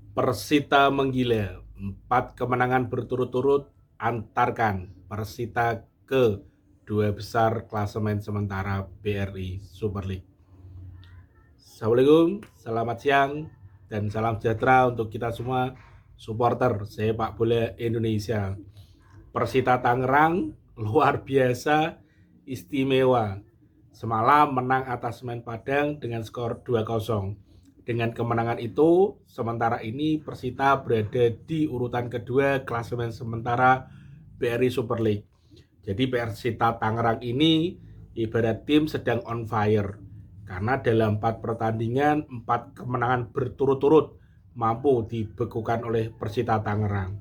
Persita menggila, 4 kemenangan berturut-turut antarkan Persita ke 2 besar klasemen sementara BRI Super League. Assalamualaikum, selamat siang, dan salam sejahtera untuk kita semua supporter sepak bola Indonesia. Persita Tangerang luar biasa istimewa. Semalam menang atas Semen Padang dengan skor 2-0. Dengan kemenangan itu, sementara ini Persita berada di urutan kedua klasemen sementara BRI Super League. Jadi Persita Tangerang ini ibarat tim sedang on fire. Karena dalam 4 pertandingan, 4 kemenangan berturut-turut mampu dibekukan oleh Persita Tangerang.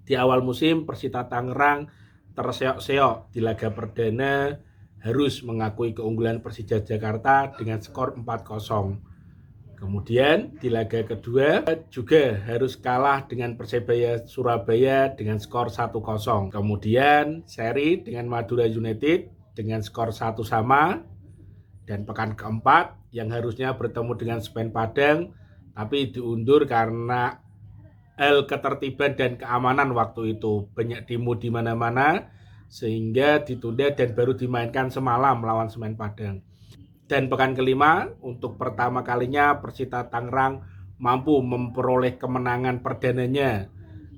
Di awal musim, Persita Tangerang terseok-seok di laga perdana harus mengakui keunggulan Persija Jakarta dengan skor 4-0. Kemudian di laga kedua juga harus kalah dengan Persebaya Surabaya dengan skor 1-0. Kemudian seri dengan Madura United dengan skor 1-1. Dan pekan keempat yang harusnya bertemu dengan Semen Padang tapi diundur karena hal ketertiban dan keamanan waktu itu. Banyak demo di mana-mana sehingga ditunda dan baru dimainkan semalam melawan Semen Padang. Dan pekan kelima, untuk pertama kalinya Persita Tangerang mampu memperoleh kemenangan perdananya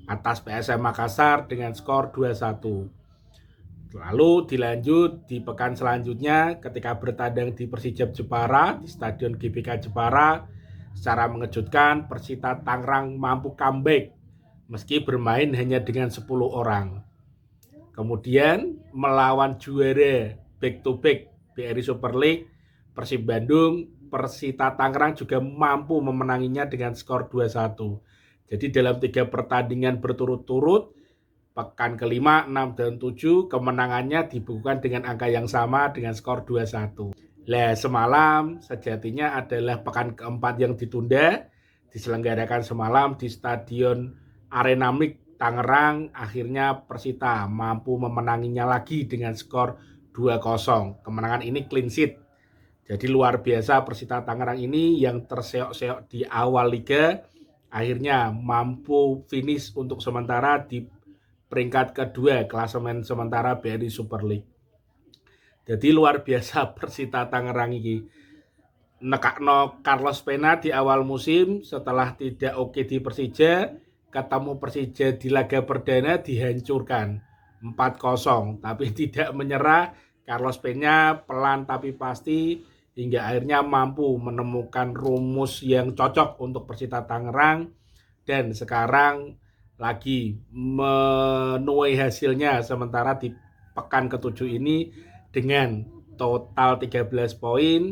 atas PSM Makassar dengan skor 2-1. Lalu dilanjut di pekan selanjutnya ketika bertandang di Persijap Jepara di Stadion GBK Jepara, secara mengejutkan Persita Tangerang mampu comeback meski bermain hanya dengan 10 orang. Kemudian melawan juara back to back BRI Super League Persib Bandung, Persita Tangerang juga mampu memenanginya dengan skor 2-1. Jadi dalam 3 pertandingan berturut-turut, pekan kelima, 6 dan 7, kemenangannya dibukukan dengan angka yang sama dengan skor 2-1. Nah, semalam sejatinya adalah pekan keempat yang ditunda, diselenggarakan semalam di Stadion Arena Mik Tangerang. Akhirnya Persita mampu memenanginya lagi dengan skor 2-0. Kemenangan ini clean sheet. Jadi luar biasa Persita Tangerang ini yang terseok-seok di awal liga akhirnya mampu finish untuk sementara di peringkat kedua klasemen sementara BRI Super League. Jadi luar biasa Persita Tangerang ini. Nekakno Carlos Pena di awal musim setelah tidak oke di Persija, ketemu Persija di laga perdana dihancurkan 4-0, tapi tidak menyerah. Carlos Pena pelan tapi pasti hingga akhirnya mampu menemukan rumus yang cocok untuk Persita Tangerang dan sekarang lagi menuai hasilnya sementara di pekan ke-7 ini dengan total 13 poin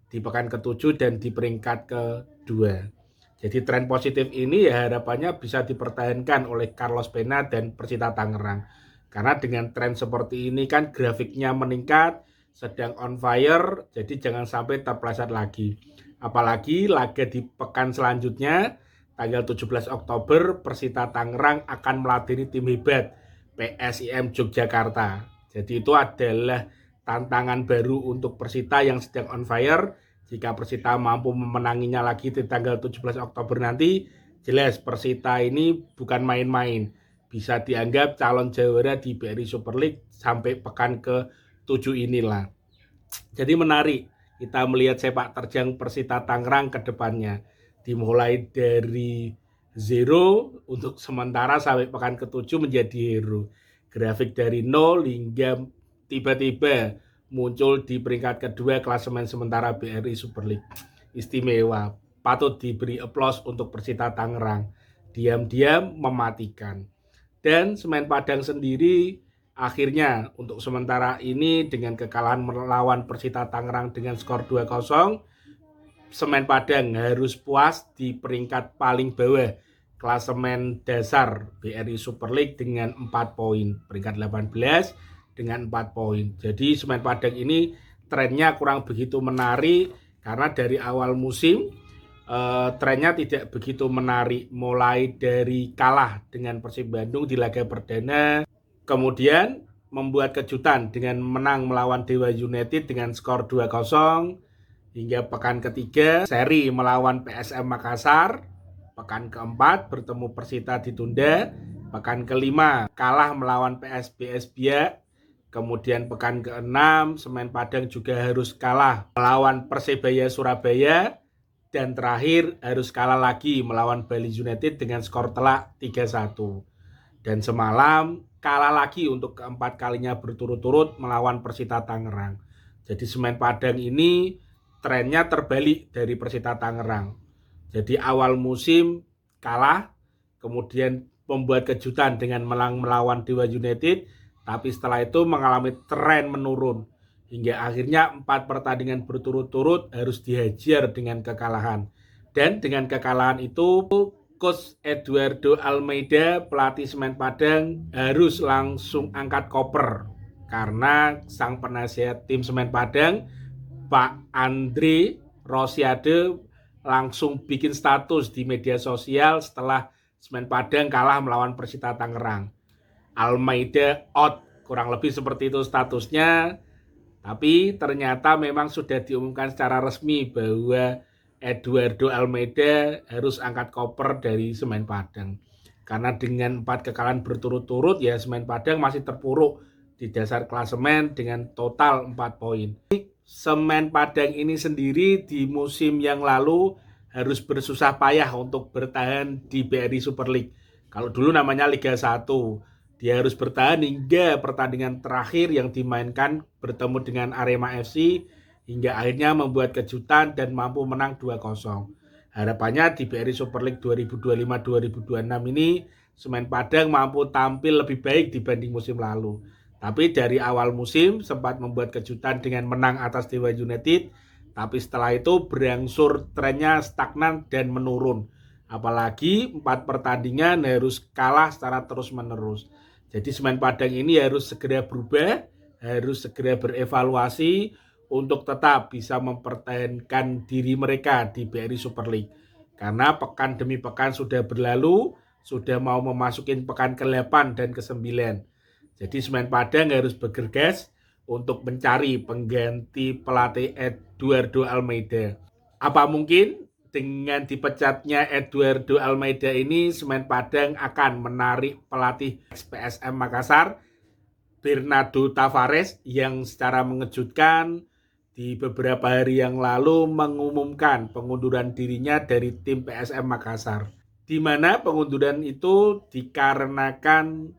di pekan ke-7 dan di peringkat kedua. Jadi tren positif ini ya harapannya bisa dipertahankan oleh Carlos Pena dan Persita Tangerang. Karena dengan tren seperti ini kan grafiknya meningkat, sedang on fire, jadi jangan sampai terpeleset lagi. Apalagi laga di pekan selanjutnya, tanggal 17 Oktober, Persita Tangerang akan meladeni tim hebat PSIM Yogyakarta. Jadi itu adalah tantangan baru untuk Persita yang sedang on fire. Jika Persita mampu memenanginya lagi di tanggal 17 Oktober nanti, jelas Persita ini bukan main-main. Bisa dianggap calon juara di BRI Super League sampai pekan ke-7 inilah. Jadi menarik kita melihat sepak terjang Persita Tangerang ke depannya. Dimulai dari zero untuk sementara sampai pekan ke-7 menjadi hero. Grafik dari 0 hingga tiba-tiba muncul di peringkat kedua klasemen sementara BRI Super League. Istimewa, patut diberi aplaus untuk Persita Tangerang. Diam-diam mematikan. Dan Semen Padang sendiri akhirnya untuk sementara ini dengan kekalahan melawan Persita Tangerang dengan skor 2-0, Semen Padang harus puas di peringkat paling bawah klasemen dasar BRI Super League dengan 4 poin, peringkat 18 dengan 4 poin. Jadi Semen Padang ini trennya kurang begitu menarik karena dari awal musim trennya tidak begitu menarik, mulai dari kalah dengan Persib Bandung di laga perdana, kemudian membuat kejutan dengan menang melawan Dewa United dengan skor 2-0, hingga pekan ketiga seri melawan PSM Makassar pekan keempat bertemu Persita ditunda, pekan kelima kalah melawan PSBS Biak, kemudian pekan ke-6 Semen Padang juga harus kalah melawan Persebaya Surabaya, dan terakhir harus kalah lagi melawan Bali United dengan skor telak 3-1. Dan semalam kalah lagi untuk keempat kalinya berturut-turut melawan Persita Tangerang. Jadi Semen Padang ini trennya terbalik dari Persita Tangerang. Jadi awal musim kalah, kemudian membuat kejutan dengan menang melawan Dewa United, tapi setelah itu mengalami tren menurun. Hingga akhirnya 4 pertandingan berturut-turut harus dihajar dengan kekalahan. Dan dengan kekalahan itu, Coach Eduardo Almeida, pelatih Semen Padang, harus langsung angkat koper. Karena sang penasihat tim Semen Padang, Pak Andre Rosiade, langsung bikin status di media sosial setelah Semen Padang kalah melawan Persita Tangerang. Almeida out, kurang lebih seperti itu statusnya. Tapi ternyata memang sudah diumumkan secara resmi bahwa Eduardo Almeida harus angkat koper dari Semen Padang. Karena dengan 4 kekalahan berturut-turut ya Semen Padang masih terpuruk di dasar klasemen dengan total 4 poin. Semen Padang ini sendiri di musim yang lalu harus bersusah payah untuk bertahan di BRI Super League. Kalau dulu namanya Liga 1, dia harus bertahan hingga pertandingan terakhir yang dimainkan bertemu dengan Arema FC hingga akhirnya membuat kejutan dan mampu menang 2-0. Harapannya di BRI Super League 2025-2026 ini Semen Padang mampu tampil lebih baik dibanding musim lalu. Tapi dari awal musim sempat membuat kejutan dengan menang atas Dewa United, tapi setelah itu berangsur trennya stagnan dan menurun. Apalagi 4 pertandingan harus kalah secara terus-menerus. Jadi Semen Padang ini harus segera berubah, harus segera berevaluasi untuk tetap bisa mempertahankan diri mereka di BRI Super League. Karena pekan demi pekan sudah berlalu, sudah mau memasukin pekan ke-8 dan ke-9. Jadi Semen Padang harus bergegas untuk mencari pengganti pelatih Eduardo Almeida. Apa mungkin dengan dipecatnya Eduardo Almeida ini Semen Padang akan menarik pelatih PSM Makassar, Bernardo Tavares, yang secara mengejutkan di beberapa hari yang lalu mengumumkan pengunduran dirinya dari tim PSM Makassar. Di mana pengunduran itu dikarenakan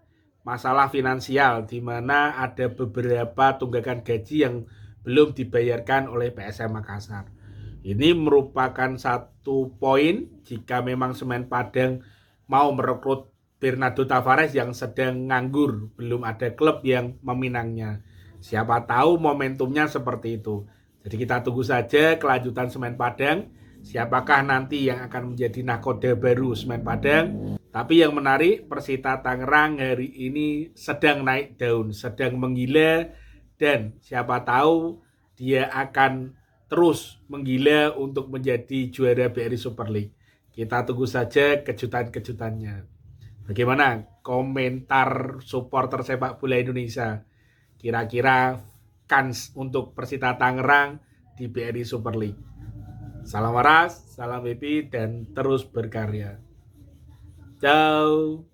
masalah finansial, di mana ada beberapa tunggakan gaji yang belum dibayarkan oleh PSM Makassar. Ini merupakan satu poin jika memang Semen Padang mau merekrut Bernardo Tavares yang sedang nganggur, belum ada klub yang meminangnya. Siapa tahu momentumnya seperti itu. Jadi kita tunggu saja kelanjutan Semen Padang. Siapakah nanti yang akan menjadi nahkoda baru Semen Padang? Tapi yang menarik, Persita Tangerang hari ini sedang naik daun, sedang menggila, dan siapa tahu dia akan terus menggila untuk menjadi juara BRI Super League. Kita tunggu saja kejutan-kejutannya. Bagaimana komentar supporter sepak bola Indonesia? Kira-kira kans untuk Persita Tangerang di BRI Super League. Salam waras, salam happy, dan terus berkarya. Ciao.